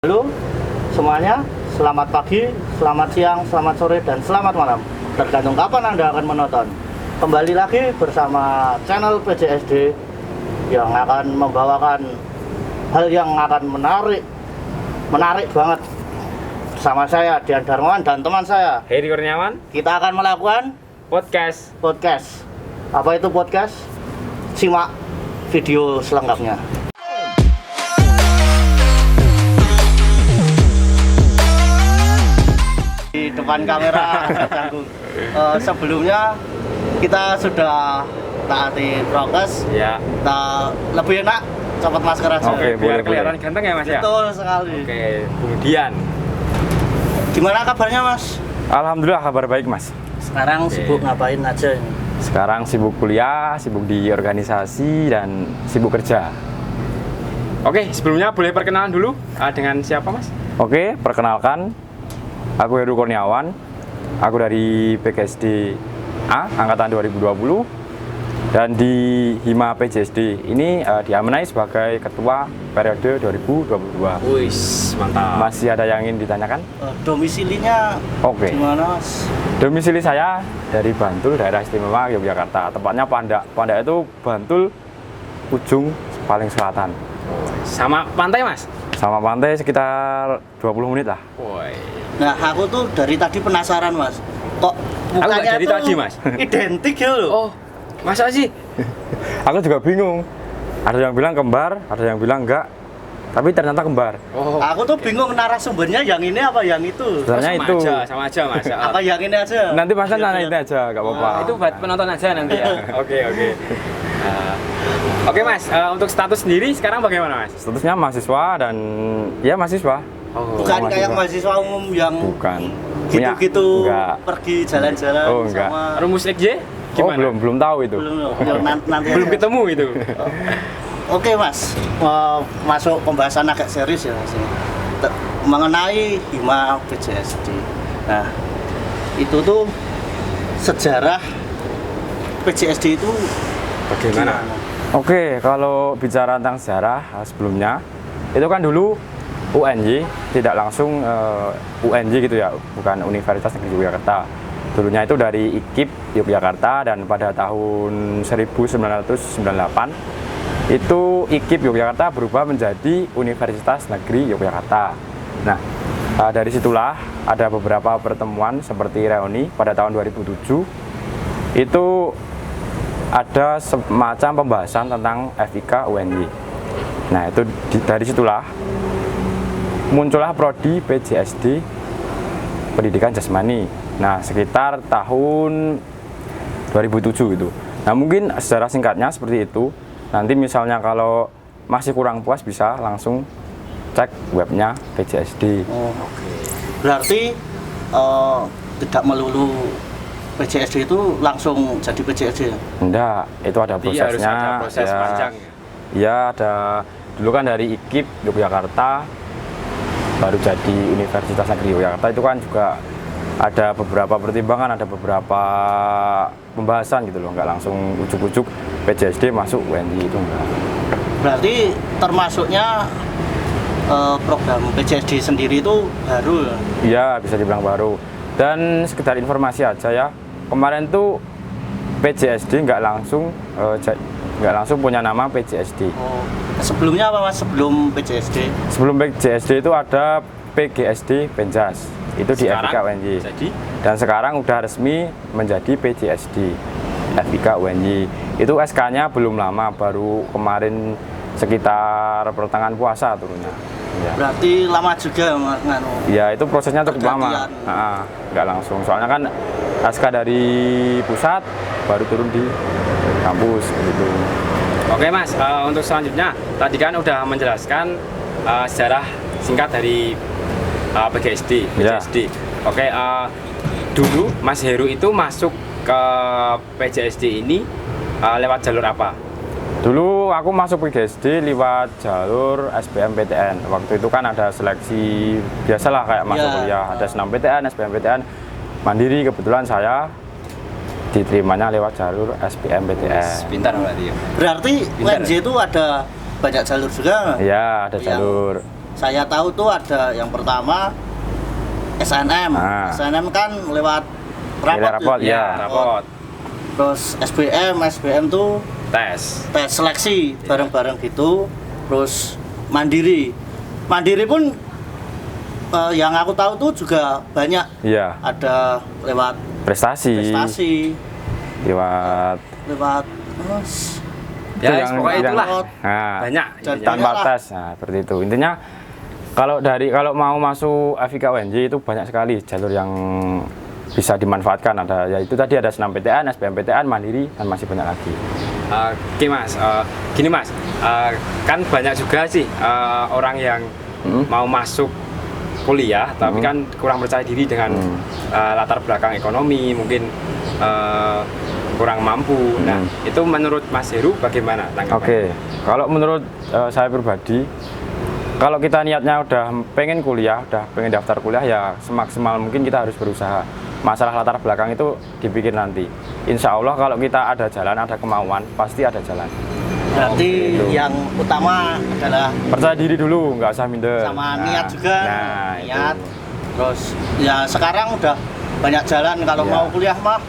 Halo semuanya, selamat pagi, selamat siang, selamat sore, dan selamat malam. Tergantung kapan Anda akan menonton. Kembali lagi bersama channel PJSD yang akan membawakan hal yang akan menarik banget. Bersama saya, Dian Darmawan, dan teman saya, Heri Kurniawan. kita akan melakukan Podcast. Apa itu podcast? Simak video selengkapnya. Di depan kamera canggung. Sebelumnya kita sudah taati prokes. Ya. Kita lebih enak copot masker aja. Oke, boleh. biar kelihatan ganteng ya Mas ya. Betul sekali. Oke, kemudian Gimana kabarnya Mas? Alhamdulillah kabar baik Mas. Sekarang sibuk ngapain aja ini? Sekarang sibuk kuliah, sibuk di organisasi, dan sibuk kerja. Oke, sebelumnya boleh perkenalan dulu dengan siapa Mas? Oke, perkenalkan, aku Heru Kurniawan. Aku dari PGSD A angkatan 2020 dan di Hima PJSD ini diamanai sebagai ketua periode 2022. Wih, mantap. Masih ada yang ingin ditanyakan? Domisilinya Oke. gimana Mas? Domisili saya dari Bantul, daerah istimewa Yogyakarta. Tepatnya Pandak. Pandak itu Bantul ujung paling selatan. Sama pantai Mas? Sama pantai sekitar 20 menit lah. Woi. Nah aku tuh dari tadi penasaran Mas. Kok nggak mukanya dari tuh tadi, Mas? identik gitu loh. Oh, masa sih? Aku juga bingung. Ada yang bilang kembar, ada yang bilang enggak. Tapi ternyata kembar. Oh. Aku tuh bingung narasumbernya yang ini apa yang itu. Sebenarnya itu. Sama aja Mas. Apa yang ini aja? Nanti Mas Iya, nanya iya. itu aja, enggak apa-apa. Itu buat penonton aja nanti ya. Oke. Oke Mas, untuk status sendiri sekarang bagaimana Mas? Statusnya mahasiswa dan ya mahasiswa. Oh, Bukan mahasiswa. kayak mahasiswa umum yang Bukan. gitu-gitu Enggak. pergi jalan-jalan Oh, enggak. sama rumus XJ Oh, gimana? belum tahu itu. belum loh. Ya, nanti Belum aja. ketemu itu. Oke Mas, masuk pembahasan agak serius ya Mas. Mengenai Hima PJSD. Nah, itu tuh sejarah PJSD itu Bagaimana? Oke, kalau bicara tentang sejarah sebelumnya, itu kan dulu UNY, tidak langsung UNY gitu ya, bukan Universitas Negeri Yogyakarta. Dulunya itu dari IKIP Yogyakarta, dan pada tahun 1998 itu IKIP Yogyakarta berubah menjadi Universitas Negeri Yogyakarta. Nah, dari situlah ada beberapa pertemuan seperti reuni pada tahun 2007. Itu ada semacam pembahasan tentang FIK UNY. Nah, itu dari situlah muncullah prodi PJSD Pendidikan Jasmani. Nah, sekitar tahun 2007 itu. Nah, mungkin secara singkatnya seperti itu. Nanti misalnya kalau masih kurang puas bisa langsung cek webnya PJSD. Oh, berarti tidak melulu PJSD itu langsung jadi PJSD. Enggak, itu ada Iya, harus prosesnya. ada proses ya. panjang. Ya, ada dulu kan dari IKIP Yogyakarta baru jadi Universitas Negeri Yogyakarta, itu kan juga ada beberapa pertimbangan, ada beberapa pembahasan gitu loh, nggak langsung ujuk-ujuk PJSD masuk UNY, itu enggak. Berarti termasuknya program PJSD sendiri itu baru ya? Iya, bisa dibilang baru. Dan sekedar informasi aja ya, kemarin tuh PJSD nggak langsung punya nama PJSD. Oh, sebelumnya apa Mas sebelum PJSD? Sebelum PJSD itu ada PGSD Penjas, itu di Sekarang FIK UNY. jadi Dan sekarang udah resmi menjadi PJSD FIK UNY. Itu SK-nya belum lama, baru kemarin sekitar pertengahan puasa turunnya. Ya. Berarti lama juga nganu. Ya, itu prosesnya cukup lama. Pergantian. Nggak langsung. Soalnya kan SK dari pusat baru turun di kampus gitu. Oke Mas, untuk selanjutnya tadi kan udah menjelaskan sejarah singkat dari PGSD. Ya. Oke, dulu Mas Heru itu masuk ke PJSD ini lewat jalur apa? Dulu aku masuk PGSD lewat jalur SBMPTN. Waktu itu kan ada seleksi biasalah kayak masuk Ya. kuliah, ada senam PTN, SBMPTN. Mandiri, kebetulan saya diterimanya lewat jalur SBMPTN. Pintar berarti ya. Berarti Pintar. UNJ itu ada banyak jalur juga. Iya, ada Yang jalur. saya tahu tuh ada yang pertama SNM. SNM kan lewat rapot, ya. Rapot. Terus SBM tuh Tes. tes seleksi bareng-bareng gitu. Terus mandiri pun yang aku tahu tuh juga banyak. Iya. Ada lewat Prestasi. Lewat Ya, pokoknya itulah. Nah, Banyak. tanpa tes. Nah, seperti itu. Intinya kalau mau masuk FIK UNJ itu banyak sekali jalur yang bisa dimanfaatkan. Ada yaitu tadi ada SNMPTN, SBMPTN, mandiri, dan masih banyak lagi. Oke Mas, gini Mas, kan banyak juga sih orang yang mau masuk kuliah tapi kan kurang percaya diri dengan latar belakang ekonomi, mungkin kurang mampu. Nah, itu menurut Mas Heru bagaimana tanggapannya? Oke, kalau menurut saya pribadi, kalau kita niatnya udah pengen kuliah, udah pengen daftar kuliah, ya semaksimal mungkin kita harus berusaha. Masalah latar belakang itu dipikir nanti. Insya Allah kalau kita ada jalan, ada kemauan, pasti ada jalan. Berarti yang utama adalah percaya diri dulu, nggak usah minder. Sama niat juga. Nah, niat. itu. Terus ya sekarang udah banyak jalan kalau mau kuliah mah.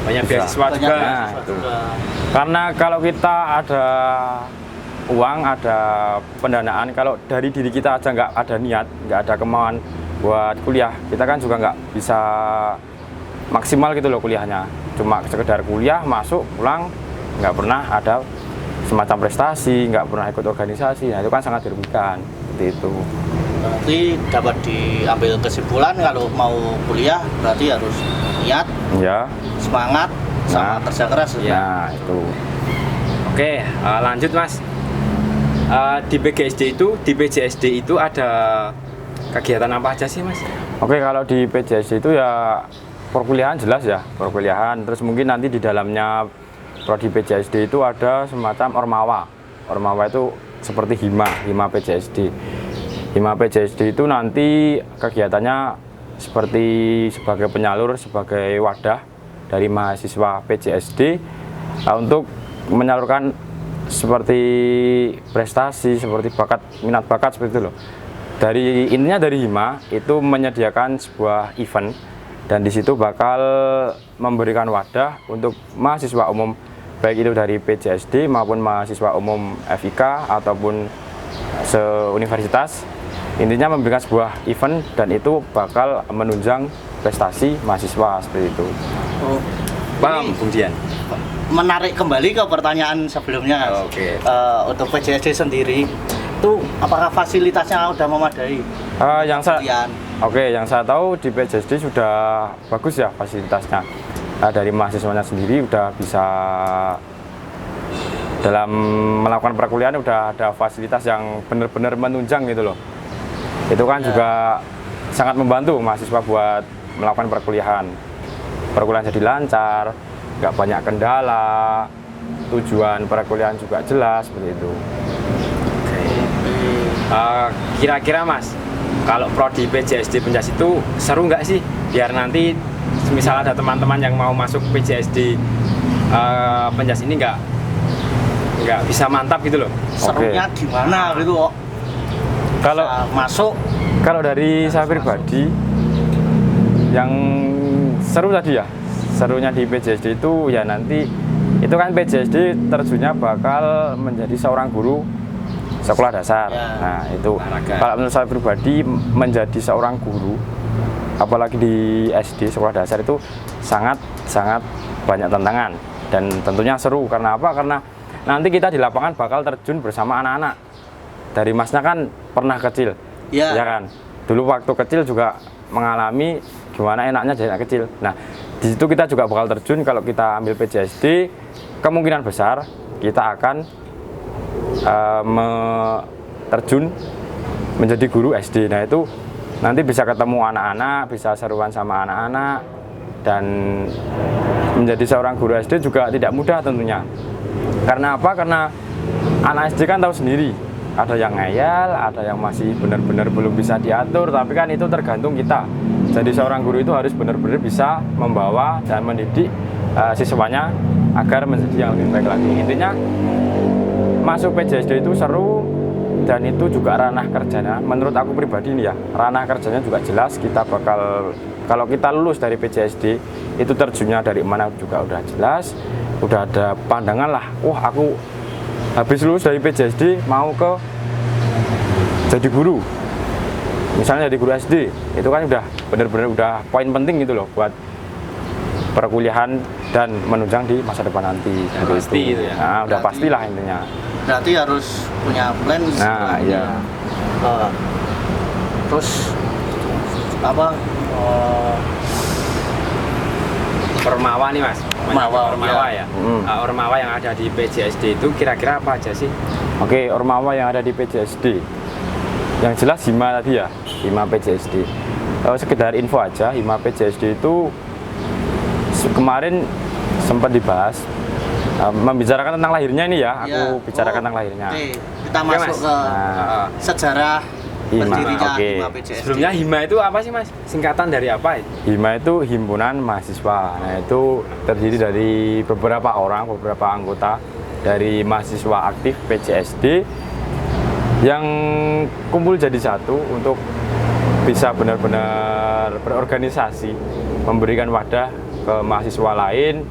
Banyak Bisa. beasiswa Banyak juga. beasiswa itu. juga. Karena kalau kita ada uang, ada pendanaan, kalau dari diri kita aja nggak ada niat, nggak ada kemauan buat kuliah, kita kan juga nggak bisa maksimal gitu loh kuliahnya. Cuma sekedar kuliah, masuk, pulang, nggak pernah ada semacam prestasi, nggak pernah ikut organisasi. Nah, itu kan sangat dirugikan. Seperti itu. Berarti dapat diambil kesimpulan kalau mau kuliah berarti harus niat, Ya. semangat, sama kerja keras. Nah, itu. Oke, lanjut Mas. Di PJSD itu ada kegiatan apa aja sih Mas? Oke, kalau di PJSD itu ya perkuliahan jelas ya, perkuliahan. Terus mungkin nanti di dalamnya prodi PJSD itu ada semacam ormawa. Ormawa itu seperti hima PJSD. Hima PJSD itu nanti kegiatannya seperti sebagai penyalur, sebagai wadah dari mahasiswa PJSD untuk menyalurkan seperti prestasi, seperti minat bakat seperti itu loh. Intinya dari hima itu menyediakan sebuah event dan di situ bakal memberikan wadah untuk mahasiswa umum baik itu dari PJSD maupun mahasiswa umum FIK ataupun se-universitas. Intinya memberikan sebuah event dan itu bakal menunjang prestasi mahasiswa seperti itu. Oh, Paham, Bung Dian? menarik kembali ke pertanyaan sebelumnya. Oke. Untuk PJSD sendiri itu apakah fasilitasnya udah memadai? Yang saya tahu di PJSD sudah bagus ya fasilitasnya. Dari mahasiswanya sendiri udah bisa dalam melakukan perkuliahan udah ada fasilitas yang benar-benar menunjang gitu loh. Itu kan juga sangat membantu mahasiswa buat melakukan perkuliahan. Perkuliahan jadi lancar, nggak banyak kendala, tujuan perkuliahan juga jelas seperti itu. Kira-kira Mas, kalau prodi PJSD Penjas itu seru nggak sih? Biar nanti misal ada teman-teman yang mau masuk PJSD Penjas ini nggak bisa mantap gitu loh. Serunya gimana gitu kok? Kalau masuk, kalau dari saya pribadi yang seru tadi ya, serunya di PJSD itu ya nanti itu kan PJSD terjunnya bakal menjadi seorang guru sekolah dasar. Ya. Nah itu kalau menurut saya pribadi menjadi seorang guru apalagi di SD sekolah dasar itu sangat banyak tantangan dan tentunya seru. Karena apa? Karena nanti kita di lapangan bakal terjun bersama anak-anak. Dari Masnya kan pernah kecil, ya kan? Dulu waktu kecil juga mengalami gimana enaknya jadi anak kecil. Nah di situ kita juga bakal terjun. Kalau kita ambil PJSD kemungkinan besar kita akan terjun menjadi guru SD. Nah itu nanti bisa ketemu anak-anak, bisa seruan sama anak-anak, dan menjadi seorang guru SD juga tidak mudah tentunya. Karena apa? Karena anak SD kan tahu sendiri, ada yang ngeyel, ada yang masih benar-benar belum bisa diatur, tapi kan itu tergantung kita. Jadi seorang guru itu harus benar-benar bisa membawa dan mendidik siswanya agar menjadi yang lebih baik lagi. Intinya masuk PJSD itu seru, dan itu juga ranah kerjanya. Menurut aku pribadi nih ya, ranah kerjanya juga jelas. Kita bakal, kalau kita lulus dari PJSD itu terjunnya dari mana juga udah jelas, udah ada pandangan lah. Wah, aku habis lulus dari PJSD mau ke jadi guru, misalnya jadi guru SD, itu kan udah bener-bener udah poin penting gitu loh buat perkuliahan dan menunjang di masa depan nanti. Pasti itu ya. Nah, udah Berarti- pastilah intinya. Berarti harus punya plan. Nah, iya. Terus apa? Ormawa nih mas. Ormawa, Ormawa ya. ya. Ormawa yang ada di PJSD itu kira-kira apa aja sih? Oke, ormawa yang ada di PJSD. Yang jelas Hima tadi ya, Hima PJSD. Sekedar info aja, Hima PJSD itu kemarin sempat dibahas, membicarakan tentang lahirnya ini ya. Aku Ya. bicarakan tentang lahirnya. Oke, kita Oke, masuk Mas. ke Nah, sejarah Hima, berdirinya oke. Hima PJSD. Sebelumnya Hima itu apa sih mas? Singkatan dari apa? Hima itu himpunan mahasiswa. Nah, itu terdiri dari beberapa orang, beberapa anggota dari mahasiswa aktif PJSD yang kumpul jadi satu untuk bisa benar-benar berorganisasi, memberikan wadah ke mahasiswa lain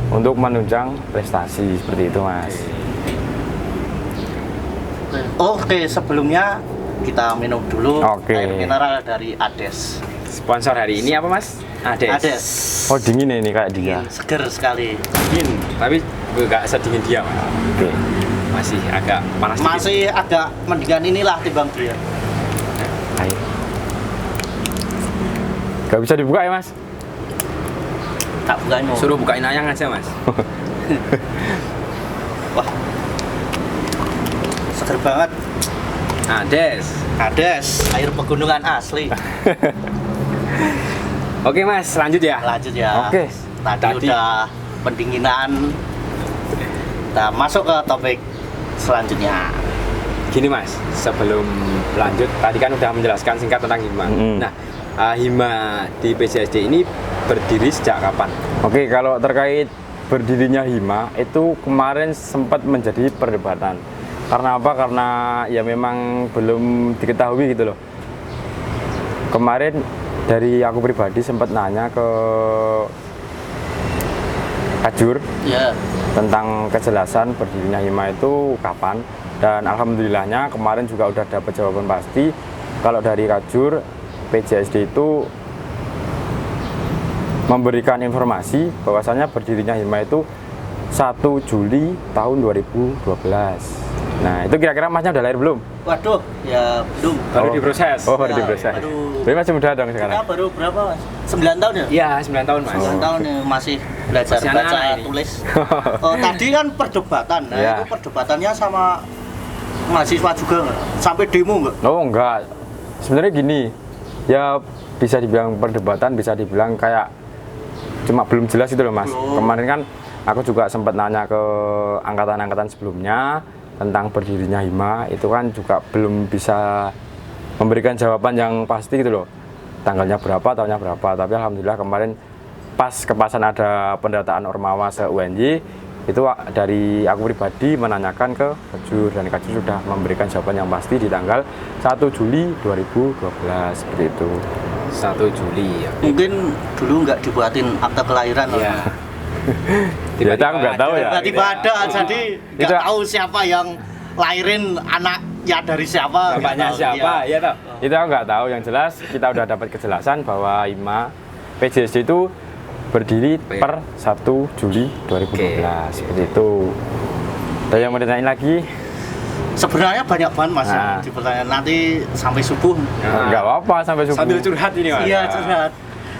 untuk menunjang prestasi seperti itu, Mas. Oke, sebelumnya kita minum dulu Oke. air mineral dari Ades. Sponsor hari ini apa mas? Ades. Oh, dingin ini kayak dia. Seger sekali. Dingin, tapi nggak sedingin dia mas. Oke. Masih agak panas dikit. Masih agak mendingan inilah timbang dia. Ayo. Gak bisa dibuka ya, Mas? Tak bukain mau. Suruh bukain ayang aja mas. Wah. Seger banget. Ades. Ades, air pegunungan asli. Oke mas, lanjut ya. Lanjut ya. Oke. Tadi udah pendinginan. Kita masuk ke topik selanjutnya. Gini mas, sebelum lanjut, tadi kan udah menjelaskan singkat tentang Hima. Mm-mm. Nah, Hima di PJSD ini berdiri sejak kapan? Oke, kalau terkait berdirinya Hima itu kemarin sempat menjadi perdebatan. Karena apa? Karena ya memang belum diketahui gitu loh. Kemarin dari aku pribadi sempat nanya ke Kajur Ya. tentang kejelasan berdirinya Hima itu kapan, dan alhamdulillahnya kemarin juga udah dapat jawaban pasti kalau dari Kajur PJSD itu memberikan informasi bahwasanya berdirinya Hima itu 1 Juli tahun 2012. Nah, itu kira-kira masnya udah lahir belum? Waduh, ya belum. Baru Oh. diproses. Oh, baru Ya, diproses. baru- Tapi masih muda dong Kita sekarang. baru berapa, Mas? 9 tahun ya? Iya, 9 tahun mas. 9 tahun ya, masih belajar Masih baca anak-anak ini. tulis. Oh, tadi kan perdebatan. Nah, Ya. itu perdebatannya sama mahasiswa juga nggak? Sampai demo nggak? Oh, enggak. Sebenarnya gini, ya bisa dibilang perdebatan, bisa dibilang kayak cuma belum jelas itu loh, Mas. Belum. Kemarin kan aku juga sempat nanya ke angkatan-angkatan sebelumnya tentang berdirinya Hima, itu kan juga belum bisa memberikan jawaban yang pasti gitu loh. Tanggalnya berapa, tahunnya berapa. Tapi alhamdulillah kemarin pas kepasan ada pendataan Ormawa se-UNY, itu dari aku pribadi menanyakan ke Kajur, dan Kajur sudah memberikan jawaban yang pasti di tanggal 1 Juli 2012 seperti itu. 1 Juli ya. Mungkin dulu nggak dibuatin akte kelahiran. Iya. Ya, itu aku nggak tahu ya. Tiba-tiba ada, jadi nggak Itu- tahu siapa yang lahirin anaknya dari siapa. Bapaknya nggak tahu. siapa? Iya. Ya toh. Itu aku nggak tahu, yang jelas kita udah dapat kejelasan bahwa Hima PJSD itu berdiri per 1 Juli 2012 seperti itu. Ada yang mau ditanyain lagi? Sebenarnya banyak banget Mas Nah. yang di pertanyaan, nanti sampai subuh. Nggak apa-apa sampai subuh. Sambil curhat ini mas. Iya, curhat.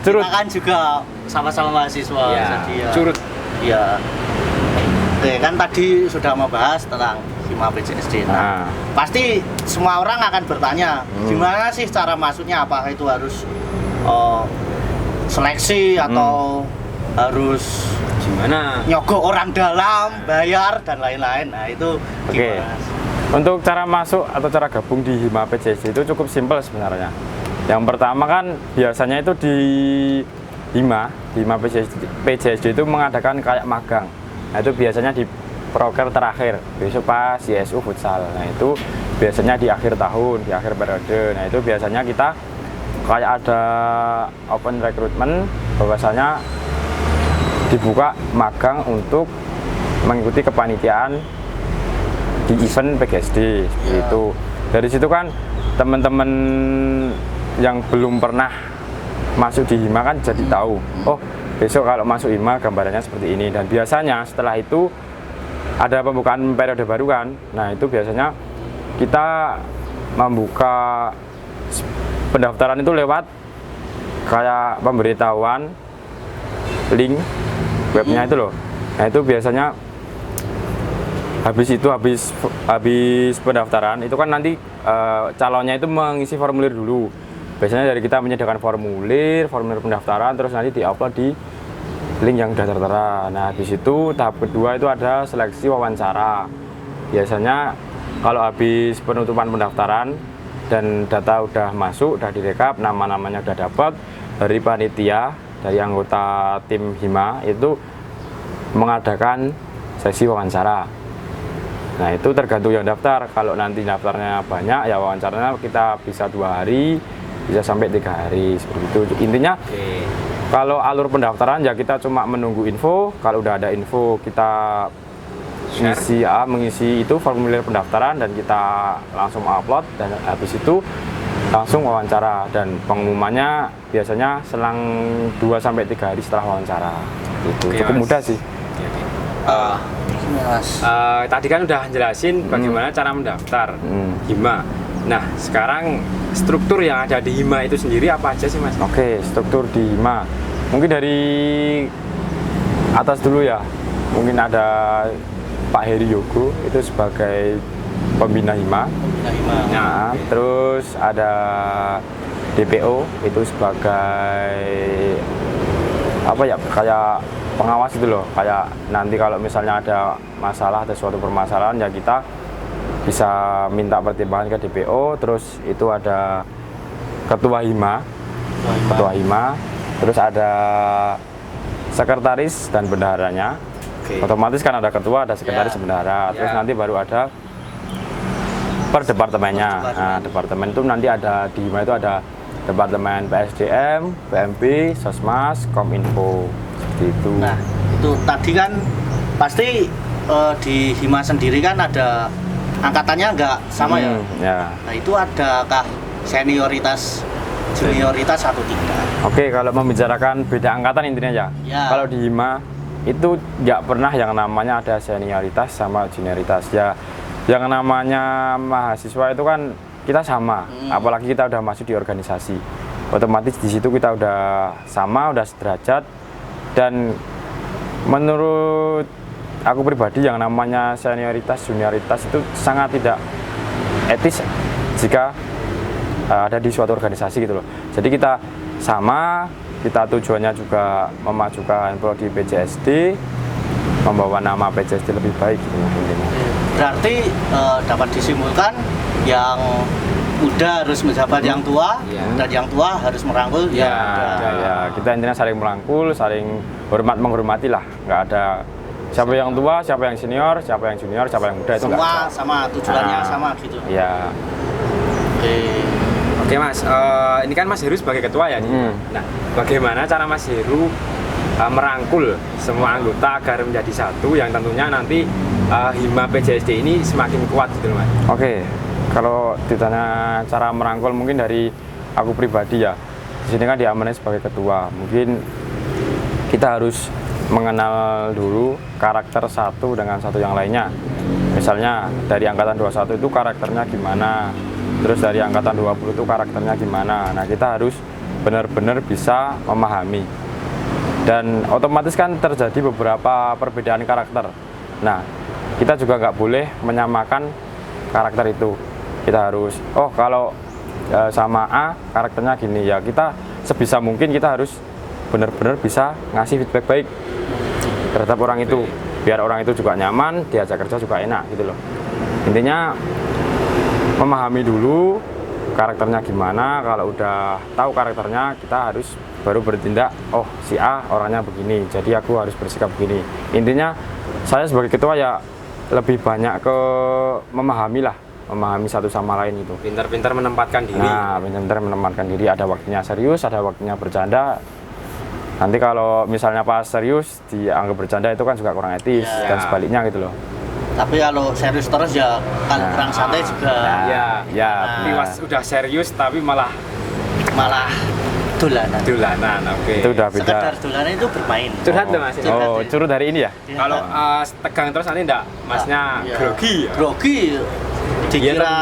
Curut. Kita kan juga sama-sama mahasiswa. Iya. Jadi ya. Curut. Iya. Oke, kan tadi sudah membahas tentang Hima PJSD. Nah, Pasti semua orang akan bertanya, gimana sih cara masuknya? Apakah itu harus seleksi atau harus Gimana? nyogok orang dalam, bayar dan lain-lain? Nah, itu Oke. gimana? untuk cara masuk atau cara gabung di Hima PJSD itu cukup simpel sebenarnya. Yang pertama kan biasanya itu di Hima PJSD itu mengadakan kayak magang. Nah, itu biasanya di proker terakhir, besok pas YSU futsal. Nah itu biasanya di akhir tahun, di akhir periode. Nah itu biasanya kita kayak ada open recruitment, bahwasanya dibuka magang untuk mengikuti kepanitiaan di event PGSD seperti itu. Dari situ kan teman-teman yang belum pernah masuk di HIMA kan jadi tahu, oh besok kalau masuk HIMA gambarannya seperti ini. Dan biasanya setelah itu ada pembukaan periode baru kan. Nah itu biasanya kita membuka pendaftaran itu lewat kayak pemberitahuan link webnya itu loh. Nah itu biasanya habis pendaftaran itu kan nanti calonnya itu mengisi formulir dulu. Biasanya dari kita menyediakan formulir pendaftaran, terus nanti diupload di link yang sudah tertera. Nah habis itu tahap kedua itu ada seleksi wawancara. Biasanya kalau habis penutupan pendaftaran dan data udah masuk, udah direkap, nama-namanya udah dapat, dari panitia, dari anggota tim HIMA itu mengadakan sesi wawancara. Nah itu tergantung yang daftar. Kalau nanti daftarnya banyak, ya wawancaranya kita bisa 2 hari, bisa sampai 3 hari seperti itu. Intinya kalau alur pendaftaran ya kita cuma menunggu info. Kalau udah ada info kita mengisi itu formulir pendaftaran dan kita langsung upload, dan habis itu langsung wawancara, dan pengumumannya biasanya selang 2-3 hari setelah wawancara. Itu cukup mudah sih. Tadi kan udah jelasin bagaimana cara mendaftar HIMA. Nah sekarang struktur yang ada di HIMA itu sendiri apa aja sih Mas? Oke, struktur di HIMA mungkin dari atas dulu ya. Mungkin ada Pak Heri Yogo itu sebagai pembina HIMA. Nah, terus ada DPO itu sebagai apa ya, kayak pengawas itu loh. Kayak nanti kalau misalnya ada masalah, ada suatu permasalahan ya kita bisa minta pertimbangan ke DPO. Terus itu ada ketua HIMA, terus ada sekretaris dan bendaharanya. Otomatis kan ada ketua, ada sekretaris, bendahara. Terus nanti baru ada per departemennya. Nah, departemen itu nanti ada di HIMA itu ada departemen PSDM, PMP, Sosmas, Kominfo seperti itu. Nah itu tadi kan pasti di HIMA sendiri kan ada angkatannya nggak sama ya? Nah itu adakah senioritas, junioritas atau tidak? Oke, kalau membicarakan beda angkatan intinya ya. Kalau di HIMA itu nggak pernah yang namanya ada senioritas sama junioritas ya. Yang namanya mahasiswa itu kan kita sama, apalagi kita udah masuk di organisasi. Otomatis di situ kita udah sama, udah sederajat. Dan menurut aku pribadi yang namanya senioritas, junioritas itu sangat tidak etis jika ada di suatu organisasi gitu loh. Jadi kita sama, kita tujuannya juga memajukan prodi PJSD, membawa nama PJSD lebih baik gitu intinya. Berarti dapat disimpulkan yang muda harus menjabat yang tua, dan yang tua harus merangkul yang muda. Ya, kita intinya saling merangkul, saling menghormati lah. Nggak ada siapa yang tua, siapa yang senior, siapa yang junior, siapa yang muda, itu nggak ada. Semua sama tujuannya sama gitu. Ya. Oke Mas, ini kan Mas Heru sebagai ketua ya. Nah, bagaimana cara Mas Heru merangkul semua anggota agar menjadi satu yang tentunya nanti HIMA PJSD ini semakin kuat gitu Mas? Oke, kalau ditanya cara merangkul mungkin dari aku pribadi ya. Di sini kan diamanai sebagai ketua. Mungkin kita harus mengenal dulu karakter satu dengan satu yang lainnya. Misalnya dari angkatan 21 itu karakternya gimana, terus dari angkatan 20 itu karakternya gimana. Nah kita harus benar-benar bisa memahami. Dan otomatis kan terjadi beberapa perbedaan karakter. Nah kita juga nggak boleh menyamakan karakter itu. Kita harus, oh kalau sama A karakternya gini ya, kita sebisa mungkin kita harus benar-benar bisa ngasih feedback baik terhadap orang itu, biar orang itu juga nyaman, diajak kerja juga enak gitu loh. Intinya memahami dulu karakternya gimana. Kalau udah tahu karakternya, kita harus baru bertindak, oh si A orangnya begini, jadi aku harus bersikap begini. Intinya saya sebagai ketua ya lebih banyak ke memahami satu sama lain itu. Pintar-pintar menempatkan diri. Nah, pintar-pintar menempatkan diri, ada waktunya serius, ada waktunya bercanda. Nanti kalau misalnya pas serius dianggap bercanda itu kan juga kurang etis dan sebaliknya gitu loh. Tapi kalau serius terus ya kalau kurang santai juga Ya, Piwas udah serius tapi malah dolanan. Oke. Itu udah beda. sekedar dolanan itu bermain. Curhat tuh Mas. Oh, curut dari ini ya? Kalau tegang terus nanti enggak, Masnya Iya. grogi ya? Grogi dikira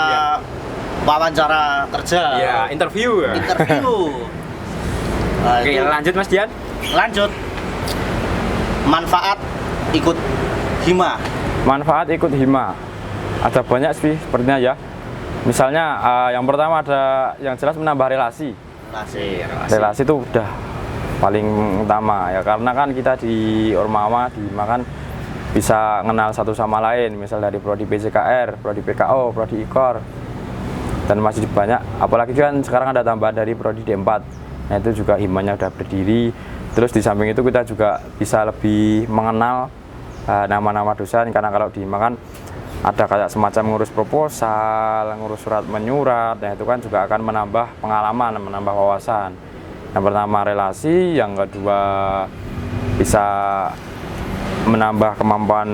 wawancara kerja, Ya, interview ya. interview. Nah, Oke, itu lanjut Mas Dian. lanjut. Manfaat ikut hima. Manfaat ikut hima ada banyak sih sepertinya ya. Misalnya yang pertama ada yang jelas menambah relasi. Relasi itu udah paling utama ya, karena kan kita di Ormawa di hima kan bisa kenal satu sama lain, misal dari prodi PJKR, prodi PKO, prodi IKOR, dan masih banyak. Apalagi kan sekarang ada tambahan dari prodi D4. Nah itu juga himanya udah berdiri. Terus di samping itu kita juga bisa lebih mengenal nama-nama dosen, karena kalau di hima kan ada kayak semacam ngurus proposal, ngurus surat menyurat. Nah itu kan juga akan menambah pengalaman, menambah wawasan. Yang pertama relasi, yang kedua bisa menambah kemampuan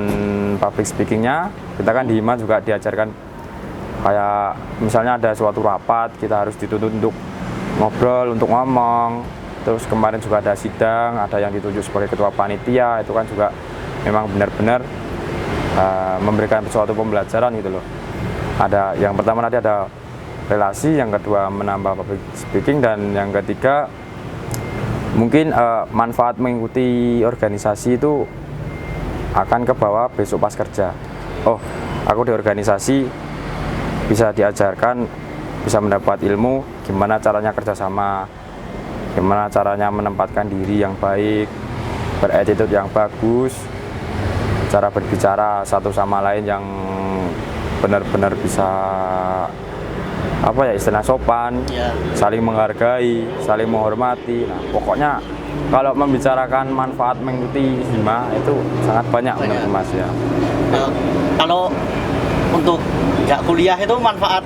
public speakingnya. Kita kan di hima juga diajarkan kayak misalnya ada suatu rapat, kita harus dituntut untuk ngobrol, untuk ngomong. Terus kemarin juga ada sidang, ada yang ditunjuk sebagai ketua panitia, itu kan juga memang benar-benar memberikan suatu pembelajaran gitu loh. Ada yang pertama tadi ada relasi, yang kedua menambah public speaking, dan yang ketiga mungkin manfaat mengikuti organisasi itu akan ke bawah besok pas kerja. Oh, aku di organisasi bisa diajarkan, bisa mendapat ilmu gimana caranya kerjasama, gimana caranya menempatkan diri yang baik, berattitude yang bagus, cara berbicara satu sama lain yang benar-benar bisa apa ya, istilah sopan, saling menghargai, saling menghormati. Nah, pokoknya kalau membicarakan manfaat mengikuti hima itu sangat banyak menurut Mas ya. Kalau untuk nggak kuliah itu manfaat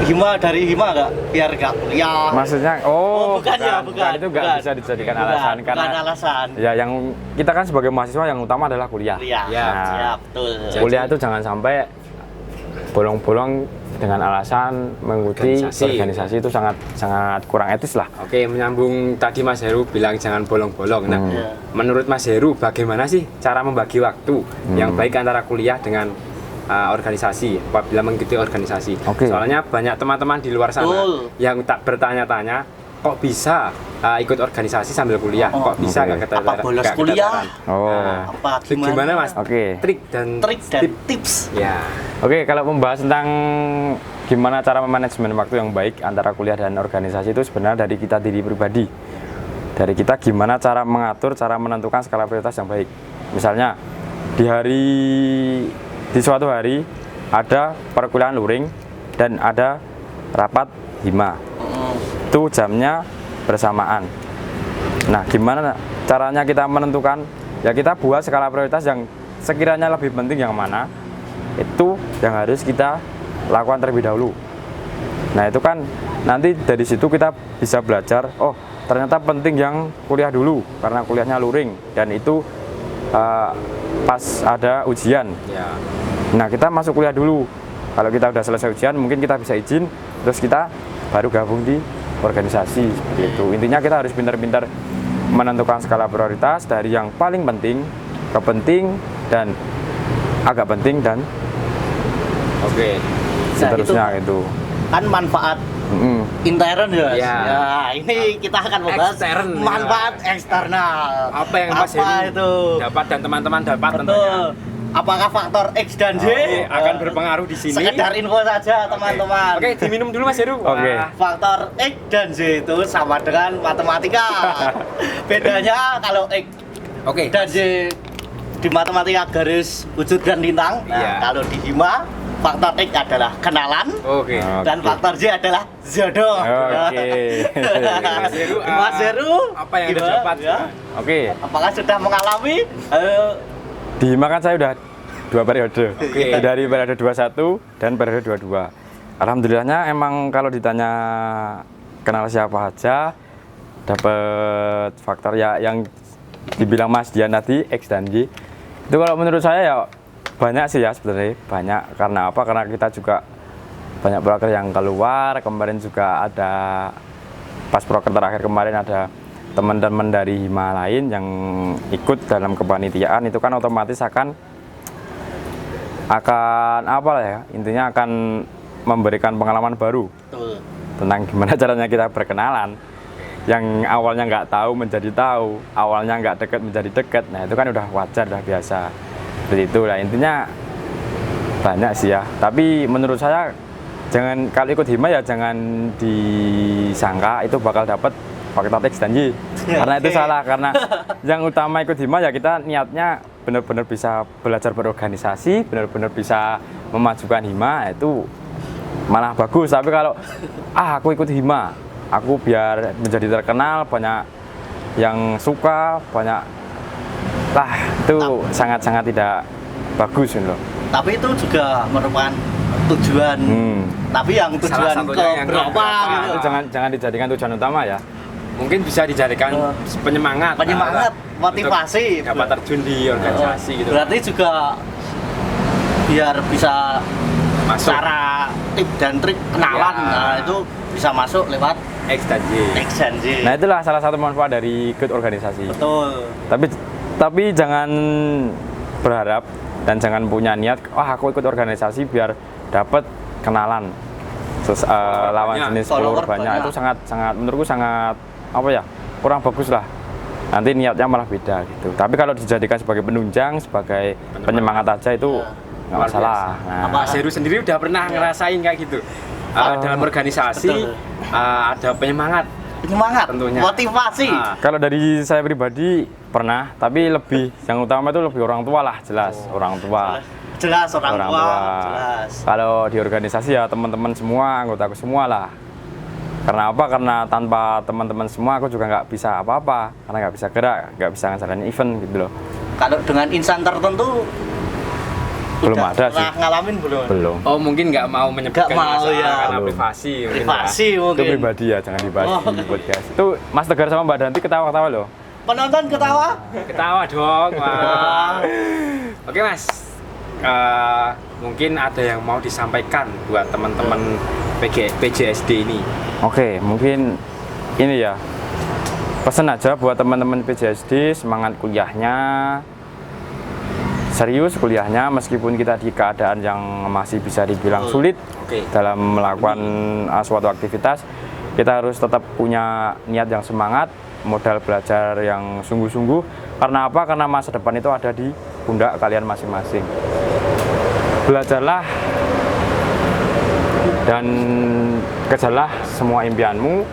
hima dari hima nggak, biar nggak kuliah? Maksudnya bukan itu nggak bisa dijadikan alasan, karena bukan alasan. ya yang kita kan sebagai mahasiswa yang utama adalah kuliah. Kuliah, Nah, betul. Kuliah itu jangan sampai bolong-bolong dengan alasan mengikuti organisasi itu sangat kurang etis lah. Oke, menyambung tadi Mas Heru bilang jangan bolong-bolong. Nah, menurut Mas Heru bagaimana sih cara membagi waktu yang baik antara kuliah dengan organisasi apabila mengikuti organisasi? Soalnya banyak teman-teman di luar sana yang tak bertanya-tanya, kok bisa ikut organisasi sambil kuliah? Kok bisa nggak apa bolos kuliah? Apa gimana Mas? Trik dan tips. Ya. Oke, kalau membahas tentang gimana cara memanajemen waktu yang baik antara kuliah dan organisasi itu sebenarnya dari kita diri pribadi. Dari kita gimana cara mengatur, cara menentukan skala prioritas yang baik. Misalnya di suatu hari ada perkuliahan luring dan ada rapat hima. Itu jamnya bersamaan. Nah, gimana caranya kita menentukan? Ya kita buat skala prioritas yang sekiranya lebih penting yang mana, itu yang harus kita lakukan terlebih dahulu. Nah itu kan nanti dari situ kita bisa belajar, oh ternyata penting yang kuliah dulu karena kuliahnya luring dan itu pas ada ujian. Nah kita masuk kuliah dulu. Kalau kita udah selesai ujian mungkin kita bisa izin, terus kita baru gabung di organisasi seperti itu. Intinya kita harus pintar-pintar menentukan skala prioritas dari yang paling penting ke penting dan agak penting dan seterusnya itu kan manfaat intern ya. Ini kita akan membahas manfaat eksternal. Apa yang Mas Heru dapat dan teman-teman dapat tentunya. Apakah faktor X dan Y akan berpengaruh di sini? Sekedar info saja teman-teman. Oke, diminum dulu Mas Heru. Faktor X dan Y itu sama dengan matematika. Bedanya kalau X dan Y di matematika garis wujud dan lintang. Nah, kalau di hima faktor X adalah kenalan, dan faktor Z adalah jodoh. Mas Heru, apa yang dapat? Apakah sudah mengalami? Di hima kan saya udah 2 periode. Dari periode 21 dan periode 22. Alhamdulillahnya emang kalau ditanya kenal siapa aja, dapat faktor ya yang dibilang Mas Dian tadi, X dan Y. Itu kalau menurut saya ya banyak sih ya sebenarnya, banyak. Karena apa? Karena kita juga banyak broker yang keluar. Kemarin juga ada, pas broker terakhir kemarin ada teman-teman dari Hima lain yang ikut dalam kepanitiaan. Itu kan otomatis akan apa lah ya, intinya akan memberikan pengalaman baru. Betul. Tentang gimana caranya kita berkenalan, yang awalnya nggak tahu menjadi tahu, awalnya nggak dekat menjadi dekat. Nah itu kan udah wajar, udah biasa seperti itu lah. Intinya banyak sih ya, tapi menurut saya jangan, kalau ikut Hima ya jangan disangka itu bakal dapat faktor X dan Y, karena itu salah. Karena yang utama ikut Hima ya kita niatnya benar-benar bisa belajar berorganisasi, benar-benar bisa memajukan Hima, itu malah bagus. Tapi kalau aku ikut Hima, aku biar menjadi terkenal, banyak yang suka, banyak lah, itu sangat-sangat tidak bagus loh. Tapi itu juga merupakan tujuan. Tapi yang tujuan ke berapa gitu. Itu jangan dijadikan tujuan utama ya. Mungkin bisa dijadikan penyemangat, motivasi, dapat terjun di organisasi gitu. Berarti juga biar bisa Masuk. cara tip dan trik kenalan, Ya. nah itu bisa masuk lewat X dan Y. X dan Y. Nah itulah salah satu manfaat dari ikut organisasi. Betul. Tapi jangan berharap dan jangan punya niat, aku ikut organisasi biar dapat kenalan lawan jenis follower banyak. Itu sangat menurutku sangat apa ya, kurang bagus lah. Nanti niatnya malah beda gitu. Tapi kalau dijadikan sebagai penunjang, sebagai penyemangat aja itu nggak masalah. Nah, Mas Heru sendiri udah pernah ngerasain kayak gitu? Dalam organisasi ada penyemangat tentunya, motivasi. kalau dari saya pribadi pernah, tapi lebih yang utama itu lebih orang tua lah, jelas orang tua. Jelas orang tua. Jelas. Kalau di organisasi ya teman-teman semua, anggotaku semua lah. Karena apa? Karena tanpa teman-teman semua aku juga nggak bisa apa-apa, karena nggak bisa gerak, nggak bisa ngejalanin event gitu loh. Kalau dengan insan tertentu Belum udah ada sih. pernah ngalamin belum? Oh mungkin nggak mau menyebutkan Nggak mau, masalah ya. karena Belum. privasi mungkin Privasi Itu mungkin. pribadi ya, jangan dibahas di podcast. Itu Mas Tegar sama Mbak Danti ketawa-ketawa loh. Penonton ketawa? ya. Ketawa dong. Wah. Oke Mas, mungkin ada yang mau disampaikan buat teman-teman PJSD ini. Oke, mungkin ini ya, pesan aja buat teman-teman PJSD, semangat kuliahnya, serius kuliahnya, meskipun kita di keadaan yang masih bisa dibilang sulit Oke. dalam melakukan suatu aktivitas, kita harus tetap punya niat yang semangat, modal belajar yang sungguh-sungguh. Karena apa? Karena masa depan itu ada di pundak kalian masing-masing. Belajarlah dan kejarlah semua impianmu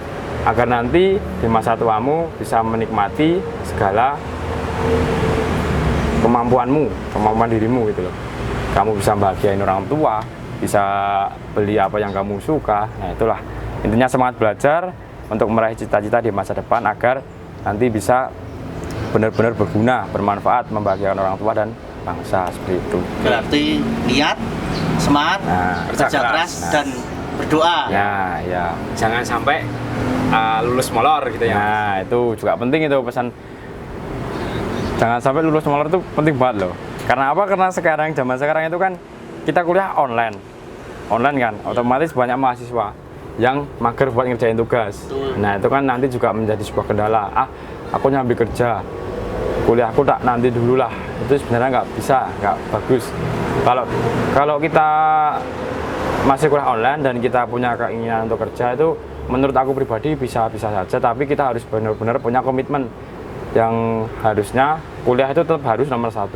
agar nanti di masa tuamu bisa menikmati segala kemampuan dirimu gitu loh. Kamu bisa bahagiain orang tua, bisa beli apa yang kamu suka. Nah itulah intinya, semangat belajar untuk meraih cita-cita di masa depan agar nanti bisa benar-benar berguna, bermanfaat, membahagiakan orang tua dan bangsa, seperti itu. Berarti niat, semangat, kerja keras, dan berdoa. Ya. Jangan sampai lulus molor gitu ya. Nah itu juga penting, itu pesan. Jangan sampai lulus molor itu penting banget loh. Karena apa? Karena zaman sekarang itu kan kita kuliah online kan, otomatis banyak mahasiswa yang mager buat ngerjain tugas. Nah itu kan nanti juga menjadi sebuah kendala. Aku nyambi kerja, kuliahku tak nanti dulu lah. Itu sebenarnya nggak bisa, nggak bagus. Kalau kita masih kuliah online dan kita punya keinginan untuk kerja, itu menurut aku pribadi bisa saja. Tapi kita harus benar-benar punya komitmen yang harusnya kuliah itu tetap harus nomor 1.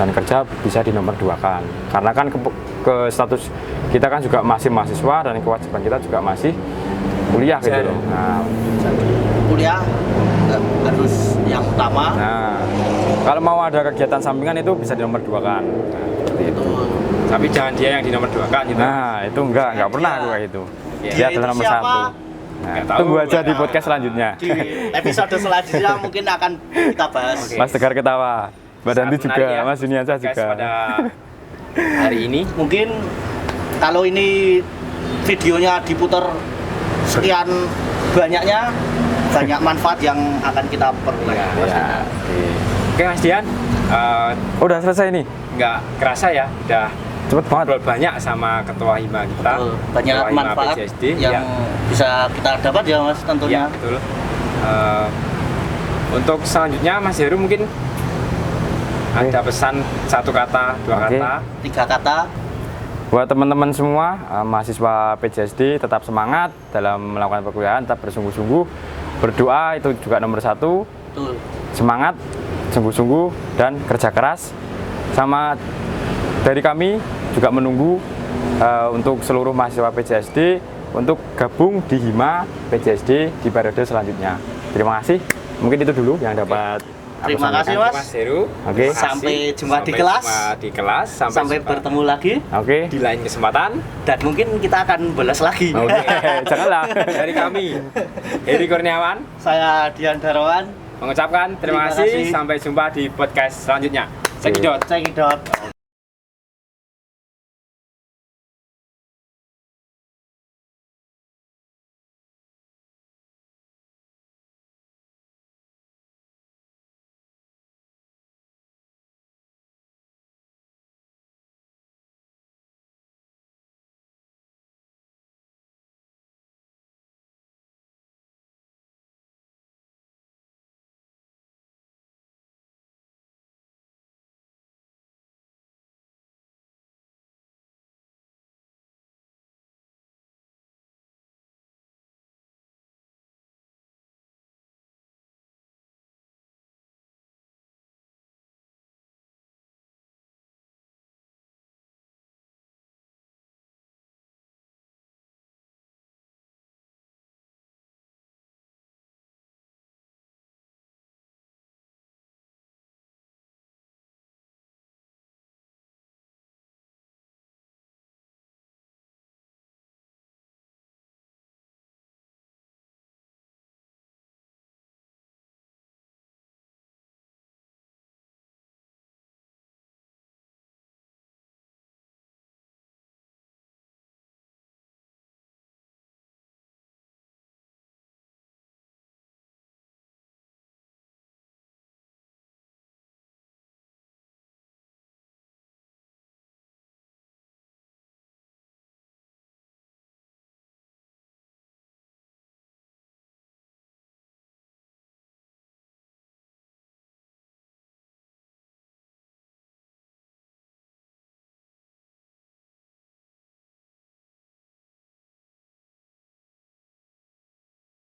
Dan kerja bisa di nomor 2 kan. Karena kan ke status kita kan juga masih mahasiswa dan kewajiban kita juga masih kuliah gitu loh. Nah, Kuliah harus yang utama. nah, kalau mau ada kegiatan sampingan itu bisa di nomor 2 kan. Nah, seperti itu. Tapi jangan dia yang di nomor 2 kan gitu. Nah, itu enggak pernah aku kayak itu. Dia adalah nomor 1. Nah, Nggak tahu, tunggu aja di nggak podcast selanjutnya. Di episode selanjutnya mungkin akan kita bahas. Mas Tegar ketawa. Mbak Danti sangat juga, menarik ya, Mas Juniansyah podcast juga. pada hari ini. Mungkin kalau ini videonya diputar sekian banyaknya, banyak manfaat yang akan kita peroleh. Ya, Oke Mas Dian, Oh, udah selesai nih. nggak kerasa ya, udah Cepet banget. ngobrol banyak sama ketua hima kita. Betul. Banyak Ketua Hima manfaat PJSD, yang ya. bisa kita dapat ya Mas Ya, tentunya. betul. Untuk selanjutnya Mas Heru mungkin ada pesan satu kata, dua Oke. kata. 3 kata. Buat teman-teman semua, mahasiswa PJSD tetap semangat dalam melakukan perkuliahan, tetap bersungguh-sungguh. Berdoa itu juga nomor 1. Betul. Semangat, sungguh-sungguh, dan kerja keras. Sama dari kami juga menunggu untuk seluruh mahasiswa PJSD untuk gabung di Hima PJSD di periode selanjutnya. Terima kasih. Mungkin itu dulu yang dapat aku Terima kasih, sampaikan. Mas. Mas Heru. Oke. Terima kasih. Sampai jumpa di Sampai kelas. jumpa di kelas. Sampai jumpa bertemu lagi Oke. di lain kesempatan. dan mungkin kita akan balas lagi. Oke, janganlah. Dari kami, Heri Kurniawan, Saya Dian Darwan. mengucapkan terima Terima kasih. kasih. Sampai jumpa di podcast selanjutnya. Cekidot. Cekidot.